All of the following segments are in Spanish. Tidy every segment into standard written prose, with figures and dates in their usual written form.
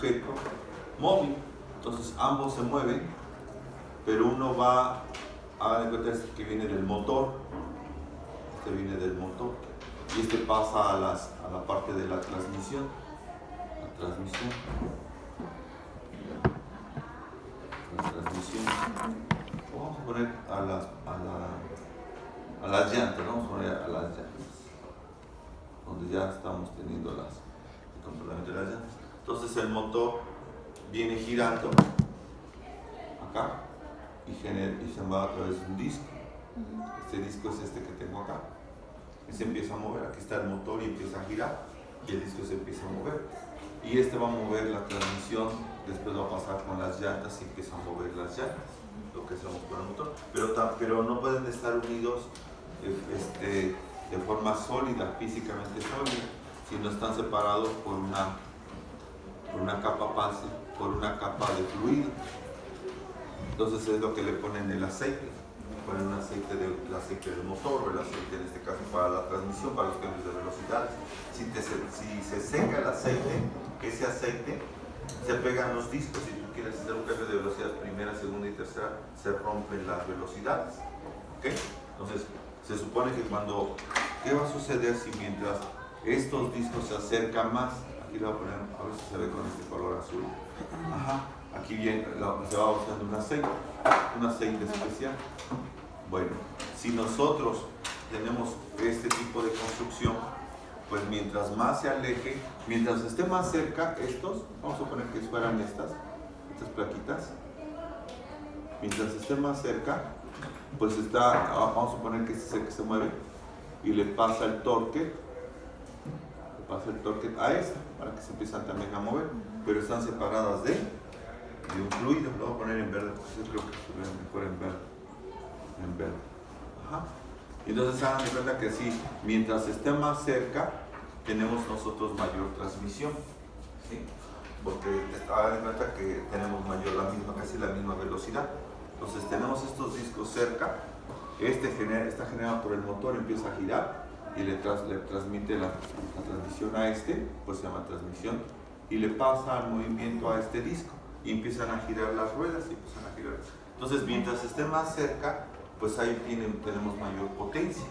objeto móvil. Entonces ambos se mueven, pero uno va, hagan de cuenta que viene del motor, este viene del motor, y este pasa a la parte de la transmisión. La transmisión. Vamos a poner a las llantas, ¿no? Vamos a poner a las llantas, donde ya estamos teniendo el complemento de las llantas. Entonces el motor viene girando acá y se va a través de un disco. Este disco es este que tengo acá. Y se empieza a mover. Aquí está el motor y empieza a girar y el disco se empieza a mover. Y este va a mover la transmisión, después va a pasar con las llantas y empieza a mover las llantas, lo que hacemos con el motor. Pero no pueden estar unidos de forma sólida, físicamente sólida, sino están separados por una capa base, por una capa de fluido. Entonces es lo que le ponen el aceite. Ponen el aceite del motor, o el aceite en este caso para la transmisión, para los cambios de velocidades. Si se seca el aceite, ese aceite se pegan los discos. Si tú quieres hacer un cambio de velocidad primera, segunda y tercera, se rompen las velocidades. ¿Okay? Entonces se supone que ¿qué va a suceder si mientras estos discos se acercan más? Aquí lo voy a poner, a ver si se ve con este color azul. Ajá. Aquí bien, se va usando un aceite especial. Bueno, si nosotros tenemos este tipo de construcción, pues mientras más se aleje, mientras esté más cerca, vamos a suponer que fueran estas plaquitas, mientras esté más cerca, pues vamos a suponer que se mueve y le pasa el torque a esta, para que se empiezan también a mover, pero están separadas de un fluido. Lo voy a poner en verde, porque yo creo que se ve mejor en verde. Ajá. Entonces hagan de cuenta que así, mientras esté más cerca, tenemos nosotros mayor transmisión, ¿sí? Porque hagan de cuenta que tenemos casi la misma velocidad. Entonces tenemos estos discos cerca, está generado por el motor, empieza a girar y le transmite la transmisión a pues se llama transmisión, y le pasa el movimiento a este disco y empiezan a girar las ruedas y empiezan a girar. Entonces mientras esté más cerca, pues ahí tenemos mayor potencia,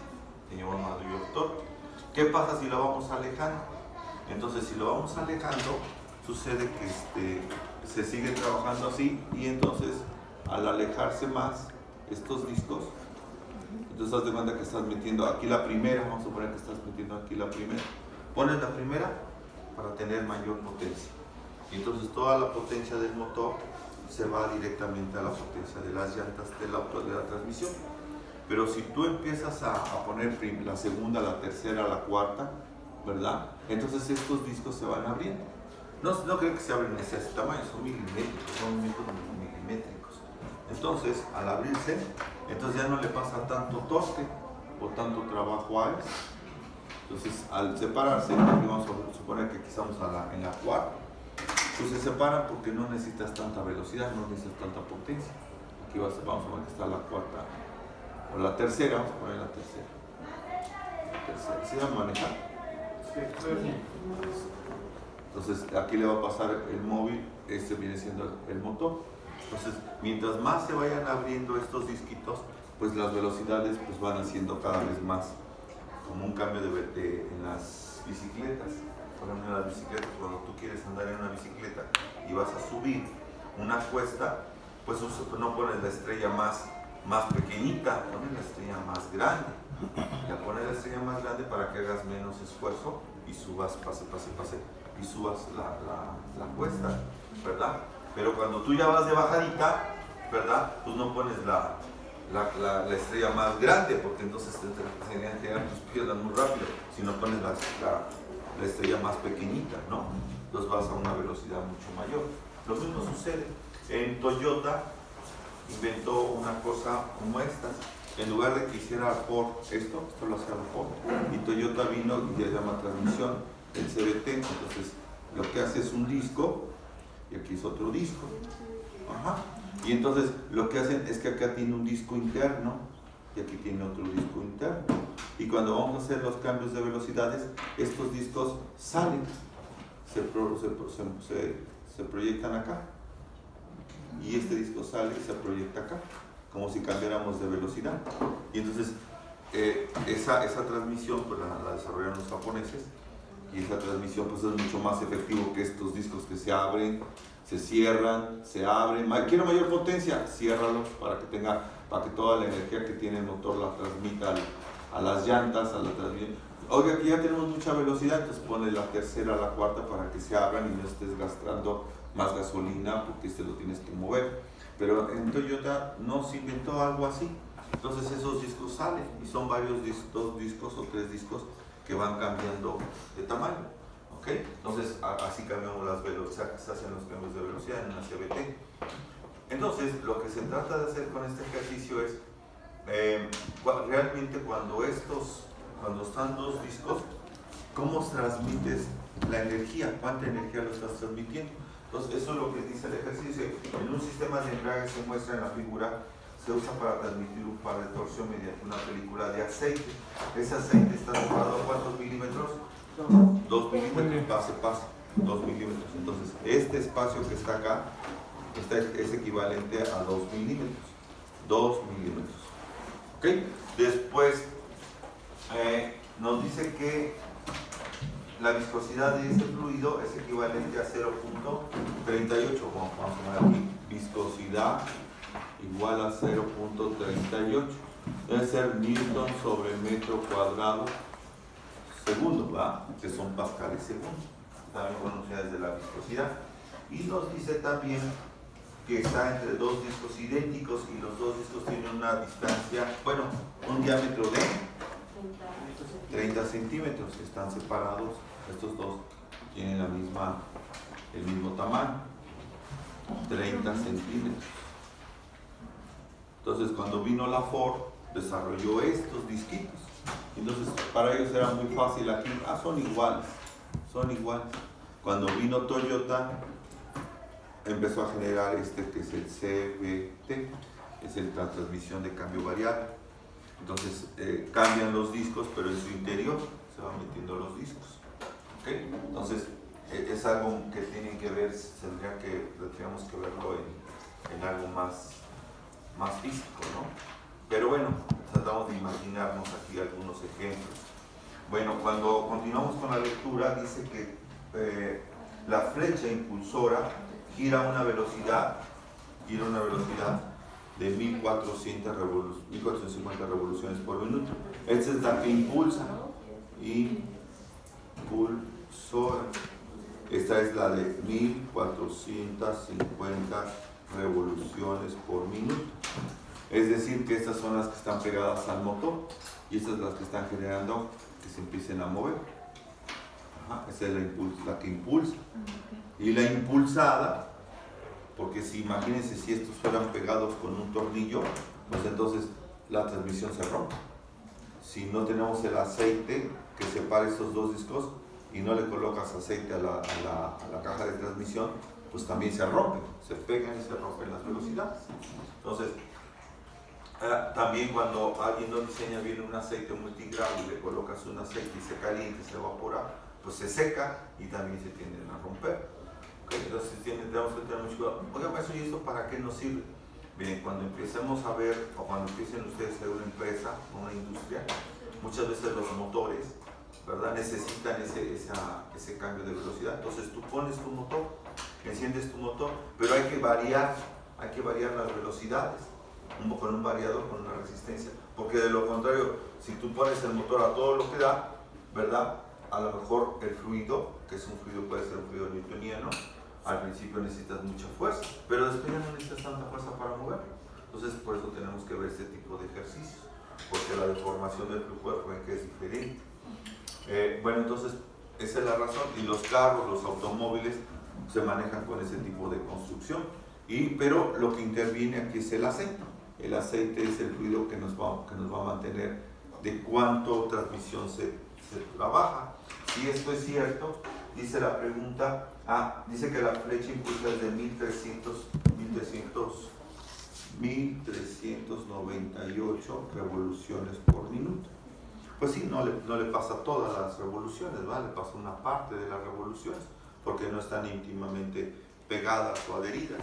tenemos mayor torque. ¿Qué pasa si lo vamos alejando? Entonces si lo vamos alejando, sucede que se sigue trabajando así, y entonces al alejarse más estos discos, entonces haz de cuenta que estás metiendo aquí la primera, vamos a suponer que estás metiendo aquí la primera, pones la primera para tener mayor potencia, y entonces toda la potencia del motor se va directamente a la potencia de las llantas de la transmisión. Pero si tú empiezas a poner la segunda, la tercera, la cuarta, ¿verdad? Entonces estos discos se van abriendo. No creo que se abren en ese tamaño, son milimétricos. Entonces, al abrirse, entonces ya no le pasa tanto torque o tanto trabajo a eso. Entonces, al separarse, vamos a suponer que aquí estamos en la cuarta, pues se separan porque no necesitas tanta velocidad, no necesitas tanta potencia. Aquí vamos a ver que está la cuarta, o la tercera, vamos a poner la tercera. ¿Sí va a manejar? Sí. Entonces aquí le va a pasar el móvil, viene siendo el motor. Entonces mientras más se vayan abriendo estos disquitos, pues las velocidades pues van haciendo cada vez más, como un cambio en las bicicletas. Por ejemplo, en las bicicletas, cuando tú quieres andar en una bicicleta y vas a subir una cuesta, pues no pones la estrella más pequeñita, pones la estrella más grande. Ya pones la estrella más grande para que hagas menos esfuerzo y subas, pase, y subas la cuesta, ¿verdad? Pero cuando tú ya vas de bajadita, ¿verdad? Pues no pones la estrella más grande, porque entonces te llegan tus piernas muy rápido, sino pones la estrella más pequeñita, ¿no? Entonces vas a una velocidad mucho mayor. Lo mismo sucede. En Toyota inventó una cosa como estas. En lugar de que hiciera Ford esto lo hacía Ford. Y Toyota vino y ya llama transmisión, el CVT. Entonces lo que hace es un disco, y aquí es otro disco. Ajá. Y entonces lo que hacen es que acá tiene un disco interno y aquí tiene otro disco interno. Y cuando vamos a hacer los cambios de velocidades, estos discos salen, se se proyectan acá. Y este disco sale y se proyecta acá, como si cambiáramos de velocidad. Y entonces esa transmisión pues la desarrollaron los japoneses, y esa transmisión pues es mucho más efectivo que estos discos que se abren, se cierran, se abren. Quiero mayor potencia, ciérralos para que toda la energía que tiene el motor la transmita a las llantas, a la transmisión. Oiga, aquí ya tenemos mucha velocidad, entonces pone la tercera, la cuarta para que se abran y no estés gastando más gasolina porque lo tienes que mover. Pero en Toyota no se inventó algo así. Entonces esos discos salen y son varios dos discos o tres discos que van cambiando de tamaño. ¿Okay? Entonces así cambiamos las velocidades, se hacen los cambios de velocidad en una CVT. Entonces lo que se trata de hacer con este ejercicio es realmente cuando están dos discos, ¿cómo transmites la energía? ¿Cuánta energía lo estás transmitiendo? Entonces eso es lo que dice el ejercicio. En un sistema de embrague se muestra en la figura, se usa para transmitir un par de torsión mediante una película de aceite. Ese aceite está separado a ¿cuántos milímetros? 2 milímetros, pase, 2 milímetros. Entonces este espacio que está acá es equivalente a 2 milímetros. 2 milímetros. ¿Ok? Después nos dice que la viscosidad de ese fluido es equivalente a 0.38. Vamos a poner aquí, viscosidad igual a 0.38. Debe ser Newton sobre metro cuadrado segundo, ¿verdad? Que son pascales segundo. También con unidades de la viscosidad. Y nos dice también que está entre dos discos idénticos y los dos discos tienen una distancia, bueno, un diámetro de 30 centímetros. Están separados. Estos dos tienen el mismo tamaño, 30 centímetros. Entonces cuando vino la Ford desarrolló estos disquitos. Entonces para ellos era muy fácil aquí, son iguales. Cuando vino Toyota empezó a generar que es el CVT, es la transmisión de cambio variable. Entonces cambian los discos, pero en su interior se van metiendo los discos. ¿Okay? Entonces es algo que tienen que ver, tendríamos que verlo en algo más físico, ¿no? Pero bueno, tratamos de imaginarnos aquí algunos ejemplos. Bueno, cuando continuamos con la lectura, dice que la flecha impulsora gira a una velocidad de 1450 revoluciones por minuto. Esta es la que impulsa. Impulsora. Esta es la de 1450 revoluciones por minuto. Es decir, que estas son las que están pegadas al motor y estas son las que están generando que se empiecen a mover. Esa es la que impulsa. Y la impulsada, porque imagínense si estos fueran pegados con un tornillo, pues entonces la transmisión se rompe. Si no tenemos el aceite que separe estos dos discos y no le colocas aceite a la caja de transmisión, pues también se rompen, se pegan y se rompen las velocidades. Entonces, también cuando alguien no diseña bien un aceite multigrado y le colocas un aceite y se calienta y se evapora, pues se seca y también se tienden a romper. ¿Okay? Entonces tenemos que tener mucho cuidado. Oiga, maestro, ¿y esto para qué nos sirve? Miren, cuando empecemos a ver, o cuando empiecen ustedes a ver una empresa, una industria, muchas veces los motores, ¿verdad?, necesitan ese cambio de velocidad. Entonces tú pones tu motor, enciendes tu motor, pero hay que variar las velocidades con un variador, con una resistencia, porque de lo contrario, si tú pones el motor a todo lo que da, ¿verdad?, a lo mejor el fluido, que es un fluido, puede ser un fluido newtoniano, al principio necesitas mucha fuerza, pero después ya no necesitas tanta fuerza para moverlo. Entonces por eso tenemos que ver este tipo de ejercicios, porque la deformación del flujo de corriente es diferente. Bueno, entonces esa es la razón, y los carros, los automóviles se manejan con ese tipo de construcción, pero lo que interviene aquí es el aceite. El aceite es el fluido que nos va a mantener de cuánto transmisión se trabaja. Si esto es cierto, dice la pregunta, dice que la flecha impulsa es de 1398 revoluciones por minuto. Pues sí, no le pasa todas las revoluciones, ¿vale? Le pasa una parte de las revoluciones, porque no están íntimamente pegadas o adheridas,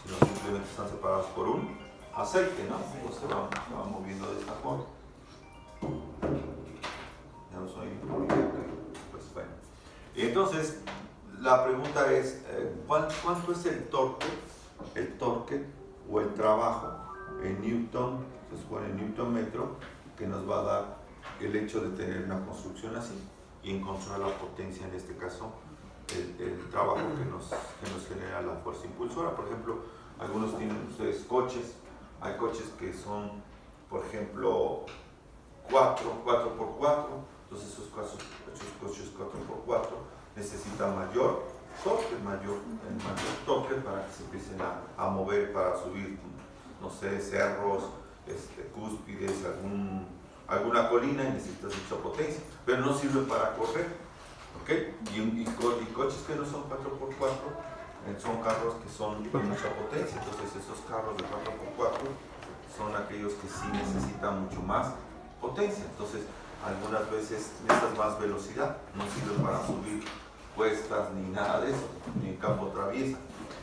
sino simplemente están separadas por un aceite, ¿no? Pues se va moviendo de esta forma. Ya no soy pues bueno. Entonces, la pregunta es, ¿cuánto es el torque o el trabajo en Newton, se supone en Newton metro, que nos va a dar el hecho de tener una construcción así y encontrar la potencia, en este caso, el trabajo que nos genera la fuerza impulsora? Por ejemplo, algunos tienen ustedes coches, hay coches que son, por ejemplo, 4x4, entonces esos coches 4x4 necesitan mayor torque para que se empiecen a mover, para subir, no sé, cerros, cúspides, alguna colina, y necesitas mucha potencia, pero no sirve para correr, ¿ok? Y coches que no son 4x4 son carros que son de mucha potencia, entonces esos carros de 4x4 son aquellos que sí necesitan mucho más potencia, entonces algunas veces necesitas más velocidad, no sirve para subir cuestas ni nada de eso, ni en campo traviesa.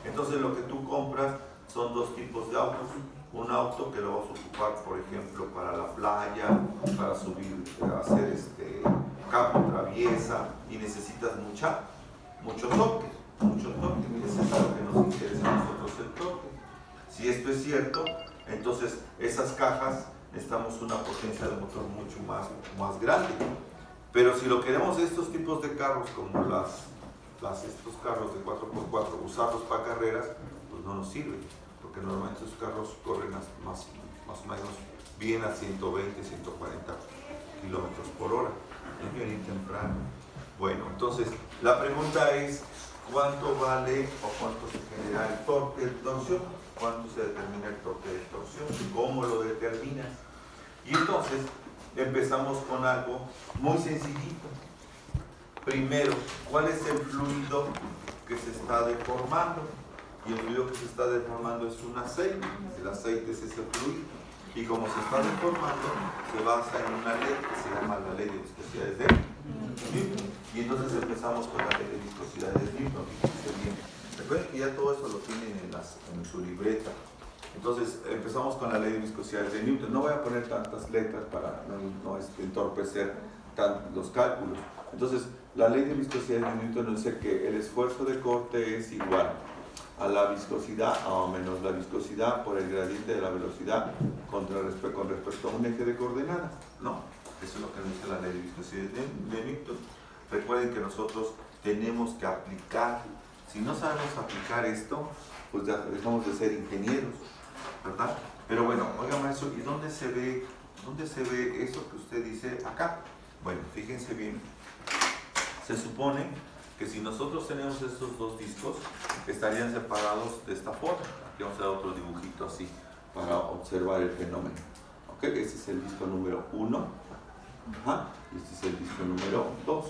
Entonces lo que tú compras son dos tipos de autos. Un auto que lo vas a ocupar, por ejemplo, para la playa, para subir, hacer campo traviesa, y necesitas mucho torque, y eso es lo que nos interesa a nosotros, el torque. Si esto es cierto, entonces esas cajas necesitamos una potencia de motor mucho más grande. Pero si lo queremos estos tipos de carros, como estos carros de 4x4, usarlos para carreras, pues no nos sirve, porque normalmente esos carros corren más o menos bien a 120, 140 kilómetros por hora. Es bien temprano. Bueno, entonces la pregunta es, ¿cuánto vale o cuánto se genera el torque de torsión? ¿Cuánto se determina el torque de torsión? ¿Cómo lo determinas? Y entonces empezamos con algo muy sencillito. Primero, ¿cuál es el fluido que se está deformando? Y el fluido que se está deformando es un aceite. El aceite es ese fluido. Y como se está deformando, se basa en una ley que se llama la ley de viscosidades de Newton. Y entonces empezamos con la ley de viscosidades de Newton. Recuerden que ya todo eso lo tienen en su libreta. Entonces empezamos con la ley de viscosidades de Newton. No voy a poner tantas letras para no entorpecer los cálculos. Entonces, la ley de viscosidades de Newton nos dice que el esfuerzo de corte es igual a la viscosidad A menos la viscosidad por el gradiente de la velocidad con respecto a un eje de coordenadas, ¿no? Eso es lo que nos dice la ley de viscosidades de Newton. Recuerden que nosotros tenemos que aplicar. Si no sabemos aplicar esto, pues dejamos de ser ingenieros, ¿verdad? Pero bueno, oiga maestro, ¿y dónde se ve eso que usted dice acá? Bueno, fíjense bien. Se supone que si nosotros tenemos estos dos discos, estarían separados de esta forma. Aquí vamos a dar otro dibujito así para observar el fenómeno. ¿Ok? Este es el disco número 1. Ajá. Y este es el disco número 2.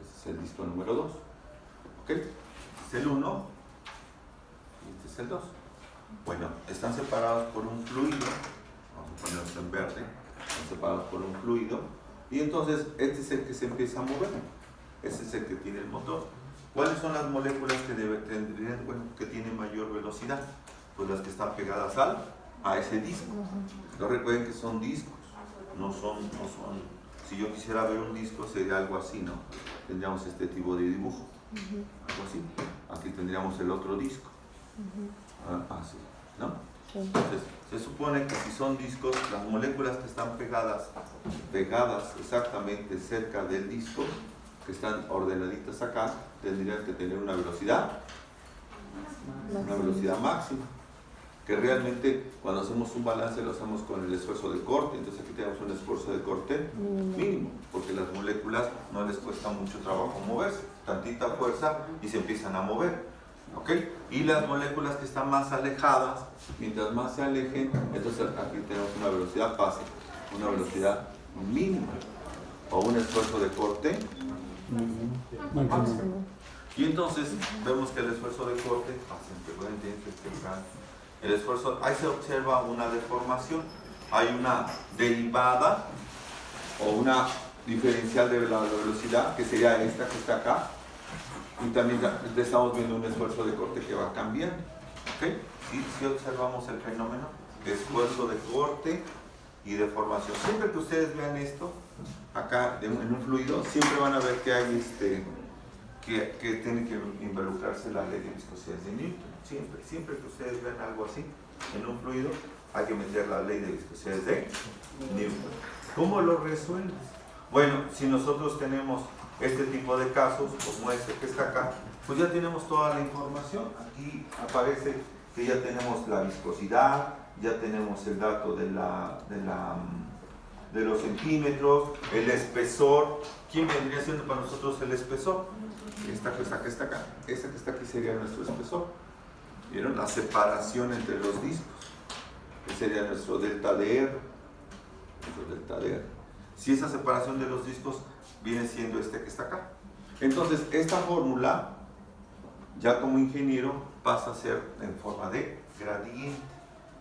Este es el disco número 2. ¿Ok? Este es el 1 y este es el 2. Bueno, están separados por un fluido. Vamos a ponerlos en verde. Están separados por un fluido. Y entonces este es el que se empieza a mover. Este es el que tiene el motor. ¿Cuáles son las moléculas que tienen mayor velocidad? Pues las que están pegadas a ese disco. No recuerden que son discos. No son. Si yo quisiera ver un disco sería algo así, ¿no? Tendríamos este tipo de dibujo. Algo así. Aquí tendríamos el otro disco. Así, ¿no? Entonces, se supone que si son discos, las moléculas que están pegadas exactamente cerca del disco, que están ordenaditas acá, tendrían que tener una velocidad máxima, que realmente cuando hacemos un balance lo hacemos con el esfuerzo de corte. Entonces aquí tenemos un esfuerzo de corte mínimo, porque las moléculas no les cuesta mucho trabajo moverse, tantita fuerza y se empiezan a mover. ¿Ok? Y las moléculas que están más alejadas, mientras más se alejen, entonces aquí tenemos una velocidad base, una velocidad mínima, o un esfuerzo de corte máximo. Y entonces vemos que el esfuerzo de corte, el esfuerzo, ahí se observa una deformación, hay una derivada o una diferencial de la velocidad, que sería esta que está acá, Y también estamos viendo un esfuerzo de corte que va cambiando. ¿Okay? Si observamos el fenómeno, esfuerzo de corte y deformación. Siempre que ustedes vean esto, acá en un fluido, siempre van a ver que hay que tiene que involucrarse la ley de viscosidad de Newton. Siempre que ustedes vean algo así en un fluido, hay que meter la ley de viscosidad de Newton. ¿Cómo lo resuelves? Bueno, si nosotros tenemos este tipo de casos, como este que está acá, pues ya tenemos toda la información. Aquí aparece que ya tenemos la viscosidad, ya tenemos el dato de los centímetros, el espesor. ¿Quién vendría siendo para nosotros el espesor? Esta que está acá. Esta que está aquí sería nuestro espesor. ¿Vieron? La separación entre los discos. Que sería nuestro delta de R. Si esa separación de los discos viene siendo este que está acá. Entonces, esta fórmula, ya como ingeniero, pasa a ser en forma de gradiente.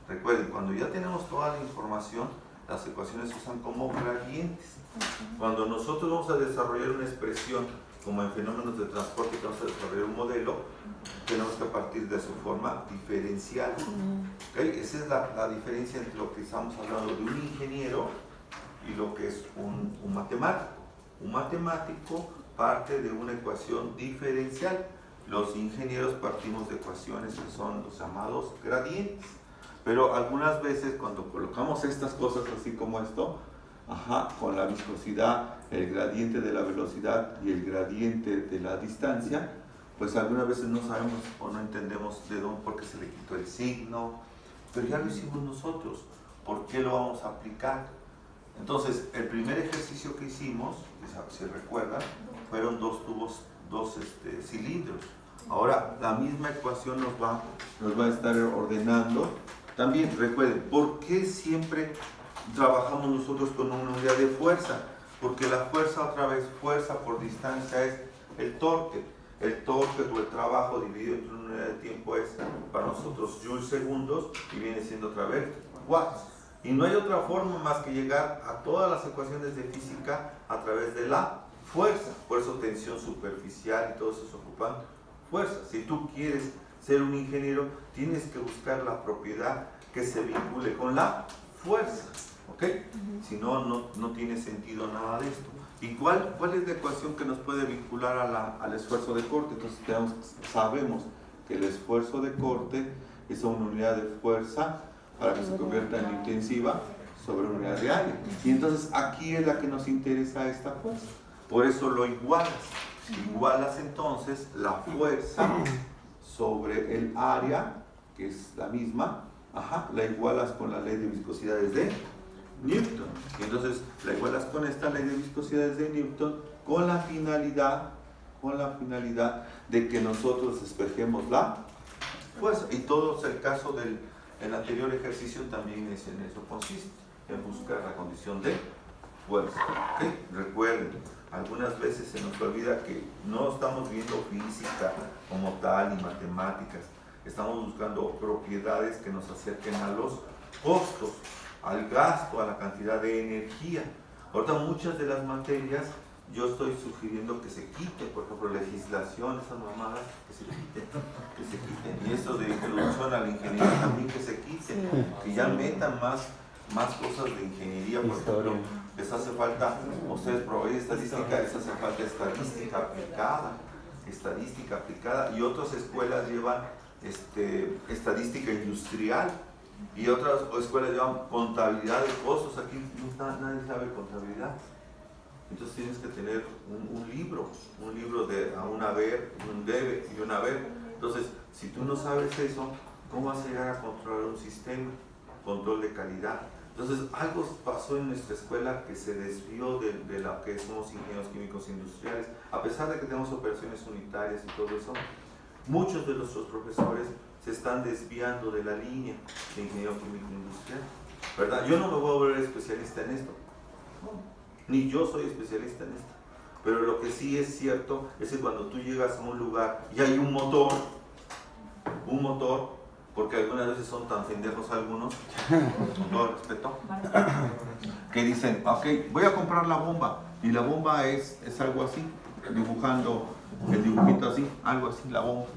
Recuerden, cuando ya tenemos toda la información, las ecuaciones se usan como gradientes. Cuando nosotros vamos a desarrollar una expresión, como en fenómenos de transporte, que vamos a desarrollar un modelo, tenemos que partir de su forma diferencial. ¿Okay? Esa es la diferencia entre lo que estamos hablando de un ingeniero y lo que es un matemático. Un matemático parte de una ecuación diferencial. Los ingenieros partimos de ecuaciones que son los llamados gradientes. Pero algunas veces cuando colocamos estas cosas así como esto, con la viscosidad, el gradiente de la velocidad y el gradiente de la distancia, pues algunas veces no sabemos o no entendemos de dónde, por qué se le quitó el signo, pero ya lo hicimos nosotros. ¿Por qué lo vamos a aplicar? Entonces, el primer ejercicio que hicimos, si recuerdan, fueron dos tubos, dos cilindros. Ahora, la misma ecuación nos va a estar ordenando. También, recuerden, ¿por qué siempre trabajamos nosotros con una unidad de fuerza? Porque la fuerza, otra vez, fuerza por distancia es el torque. El torque o el trabajo dividido entre una unidad de tiempo es para nosotros joules segundos y viene siendo otra vez watts. Y no hay otra forma más que llegar a todas las ecuaciones de física a través de la fuerza. Por eso tensión superficial y todo eso se ocupan fuerza. Si tú quieres ser un ingeniero, tienes que buscar la propiedad que se vincule con la fuerza. ¿Ok? Si no, no tiene sentido nada de esto. ¿Y cuál es la ecuación que nos puede vincular al esfuerzo de corte? Entonces sabemos que el esfuerzo de corte es una unidad de fuerza para que se convierta en intensiva sobre una unidad de área. Y entonces aquí es la que nos interesa esta fuerza. Por eso lo igualas. Igualas entonces la fuerza sobre el área, que es la misma, la igualas con la ley de viscosidades de Newton. Y entonces la igualas con esta ley de viscosidades de Newton con la finalidad de que nosotros despejemos la fuerza. Y todo es el caso del anterior ejercicio, también es en eso consiste, en buscar la condición de fuerza. ¿Okay? Recuerden, algunas veces se nos olvida que no estamos viendo física como tal ni matemáticas, estamos buscando propiedades que nos acerquen a los costos, al gasto, a la cantidad de energía. Ahorita muchas de las materias yo estoy sugiriendo que se quiten, por ejemplo, legislación, esas mamadas, que se quiten. Y eso de introducción a la ingeniería también que se quiten, que ya metan más cosas de ingeniería, por ejemplo, les hace falta, ustedes proveen estadística, les hace falta estadística aplicada, y otras escuelas llevan estadística industrial, y otras escuelas llevan contabilidad de costos. Aquí nadie sabe contabilidad. Entonces tienes que tener un libro de a un haber, un debe y un haber. Entonces, si tú no sabes eso, ¿cómo vas a llegar a controlar un sistema? Control de calidad. Entonces, algo pasó en nuestra escuela que se desvió de lo que somos ingenieros químicos industriales. A pesar de que tenemos operaciones unitarias y todo eso, muchos de nuestros profesores se están desviando de la línea de ingeniero químico industrial, ¿verdad? Yo no me voy a volver especialista en esto. No. Ni yo soy especialista en esto, pero lo que sí es cierto es que cuando tú llegas a un lugar y hay un motor, porque algunas veces son tan pendejos algunos, con todo respeto, que dicen, ok, voy a comprar la bomba, y la bomba es algo así, dibujando el dibujito así, algo así, la bomba.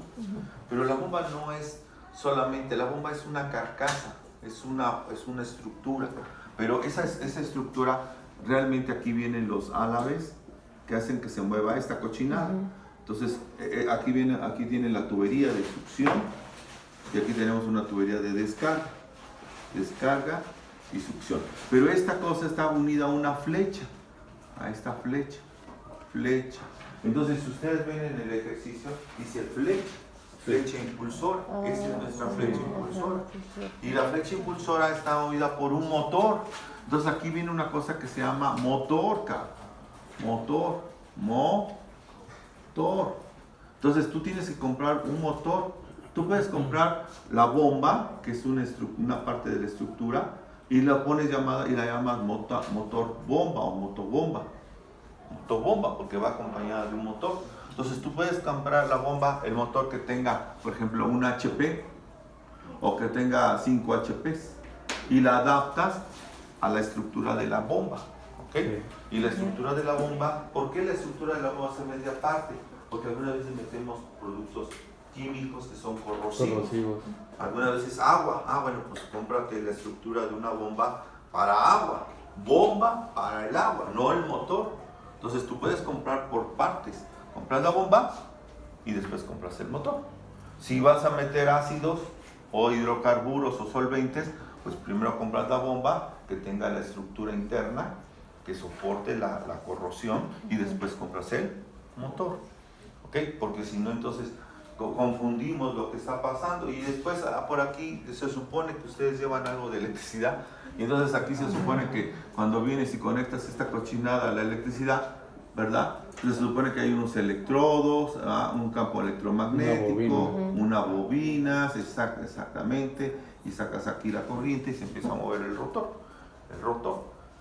Pero la bomba no es solamente, la bomba es una carcasa, es una estructura. Pero esa estructura, realmente aquí vienen los álabes que hacen que se mueva esta cochinada. Entonces, aquí tiene la tubería de succión y aquí tenemos una tubería de descarga y succión. Pero esta cosa está unida a una flecha, a esta flecha. Entonces, si ustedes ven en el ejercicio, dice flecha impulsora. Esa es nuestra flecha impulsora. Y la flecha impulsora está movida por un motor. Entonces, aquí viene una cosa que se llama motor, motor. Entonces, tú tienes que comprar un motor. Tú puedes comprar la bomba, que es una parte de la estructura, y la llamas motor bomba o motobomba. Motobomba, porque va acompañada de un motor. Entonces tú puedes comprar la bomba, el motor que tenga, por ejemplo, un HP o que tenga 5 HPs y la adaptas a la estructura de la bomba. ¿Okay? Y la estructura de la bomba, ¿por qué la estructura de la bomba se mete aparte? Porque algunas veces metemos productos químicos que son corrosivos. Algunas veces agua. Bueno, pues cómprate la estructura de una bomba para agua. Bomba para el agua, no el motor. Entonces tú puedes comprar por partes. Compras la bomba y después compras el motor. Si vas a meter ácidos o hidrocarburos o solventes, pues primero compras la bomba que tenga la estructura interna que soporte la corrosión y después compras el motor. ¿Ok? Porque si no, entonces confundimos lo que está pasando y después por aquí se supone que ustedes llevan algo de electricidad y entonces aquí se supone que cuando vienes y conectas esta cochinada a la electricidad, ¿verdad? Entonces se supone que hay unos electrodos, un campo electromagnético, una bobina, se saca exactamente y sacas aquí la corriente y se empieza a mover el rotor.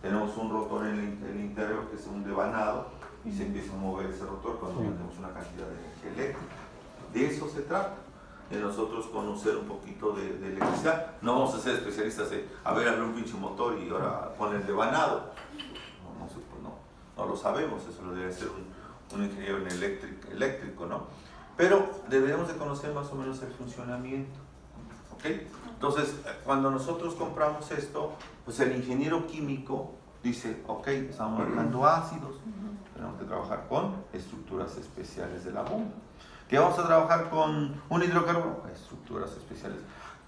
Tenemos un rotor en el interior que es un devanado y se empieza a mover ese rotor cuando tenemos una cantidad de energía eléctrica. De eso se trata, de nosotros conocer un poquito de electricidad. No vamos a ser especialistas de, abre un pinche motor y ahora pon el devanado. No lo sabemos, eso lo debe hacer un ingeniero en eléctrico, ¿no? Pero deberíamos de conocer más o menos el funcionamiento, ¿ok? Entonces, cuando nosotros compramos esto, pues el ingeniero químico dice, ok, estamos manejando ácidos, tenemos que trabajar con estructuras especiales de la bomba. Que vamos a trabajar con un hidrocarburo, estructuras especiales.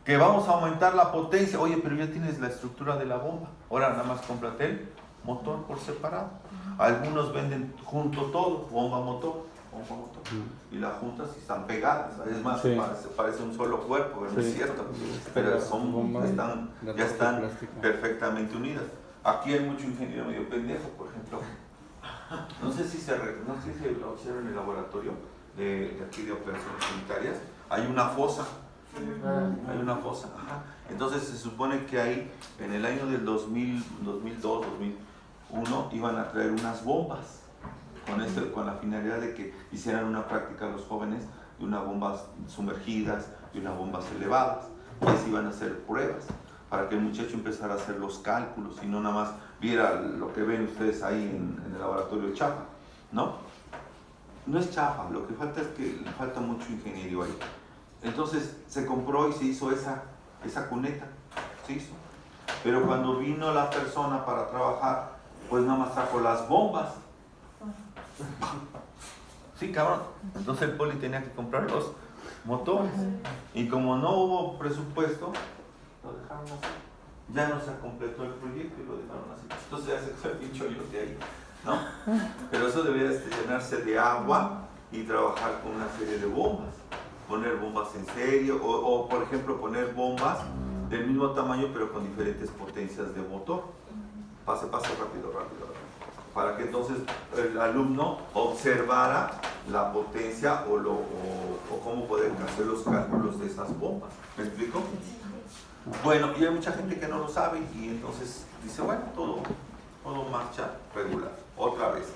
Que vamos a aumentar la potencia, oye, pero ya tienes la estructura de la bomba, ahora nada más cómprate el motor por separado. Algunos venden junto todo, bomba motor, y las juntas están pegadas, es más, parece un solo cuerpo, no es cierto, pero ya están perfectamente unidas. Aquí hay mucho ingeniero medio pendejo, por ejemplo. No sé si lo observan en el laboratorio de aquí de operaciones sanitarias, hay una fosa. Entonces se supone que ahí en el año del 2002, 2001 iban a traer unas bombas con la finalidad de que hicieran una práctica los jóvenes de unas bombas sumergidas y unas bombas elevadas, y así iban a hacer pruebas para que el muchacho empezara a hacer los cálculos y no nada más viera lo que ven ustedes ahí en el laboratorio chafa, ¿no? No es chafa, lo que falta es que le falta mucho ingenio ahí. Entonces se compró y se hizo esa cuneta, se hizo. Pero cuando vino la persona para trabajar, pues nada más sacó las bombas. Sí, cabrón. Entonces el poli tenía que comprar los motores. Y como no hubo presupuesto, lo dejaron así. Ya no se completó el proyecto y lo dejaron así. Entonces ya se fue el pincho de ahí, ¿no? Pero eso debería llenarse de agua y trabajar con una serie de bombas. Poner bombas en serio o por ejemplo poner bombas del mismo tamaño pero con diferentes potencias de motor. Pase rápido. Para que entonces el alumno observara la potencia o cómo poder hacer los cálculos de esas bombas. ¿Me explico? Bueno, y hay mucha gente que no lo sabe y entonces dice, bueno, todo marcha regular. Otra vez.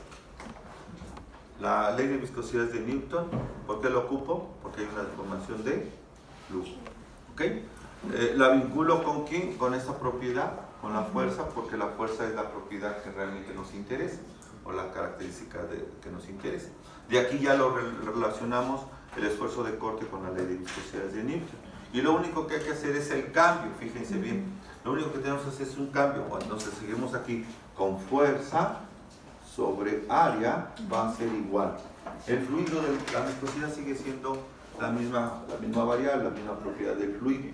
La ley de viscosidad de Newton, ¿por qué lo ocupo? Porque hay una deformación de flujo. ¿Ok? La vinculo con quién? Con esta propiedad, con la fuerza, porque la fuerza es la propiedad que realmente nos interesa. o la característica que nos interesa. De aquí ya lo relacionamos el esfuerzo de corte con la ley de viscosidades de Newton. Y lo único que hay que hacer es el cambio, fíjense bien. Lo único que tenemos que hacer es un cambio. Entonces seguimos aquí con fuerza sobre área va a ser igual. El fluido de la viscosidad sigue siendo la misma variable, la misma propiedad del fluido.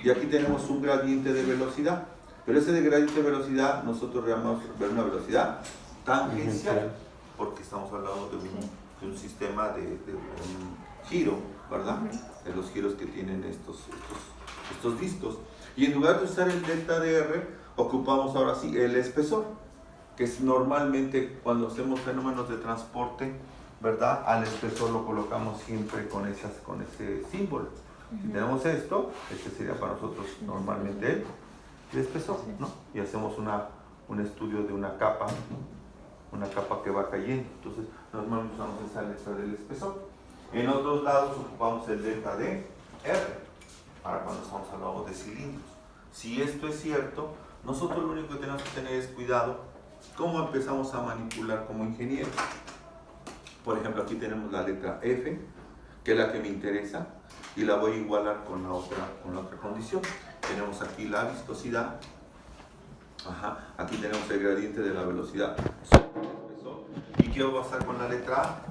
Y aquí tenemos un gradiente de velocidad. Pero ese de gradiente de velocidad nosotros llamamos una velocidad tangencial, porque estamos hablando de un sistema de un giro, ¿verdad? De los giros que tienen estos discos. Y en lugar de usar el delta de R, ocupamos ahora sí el espesor, que es normalmente cuando hacemos fenómenos de transporte, ¿verdad? Al espesor lo colocamos siempre con ese símbolo. Si tenemos esto, este sería para nosotros normalmente el espesor, ¿no? Y hacemos un estudio de una capa que va cayendo. Entonces, normalmente usamos esa letra del espesor. En otros lados ocupamos el delta de R, para cuando estamos hablando de cilindros. Si esto es cierto, nosotros lo único que tenemos que tener es cuidado cómo empezamos a manipular como ingenieros. Por ejemplo, aquí tenemos la letra F, que es la que me interesa, y la voy a igualar con la otra condición. Tenemos aquí la viscosidad, aquí tenemos el gradiente de la velocidad sobre el espesor. ¿Y qué va a pasar con la letra A?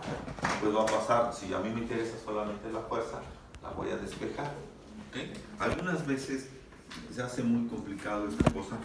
Pues va a pasar, si a mí me interesa solamente la fuerza, la voy a despejar. ¿Okay? Algunas veces se hace muy complicado esta cosa.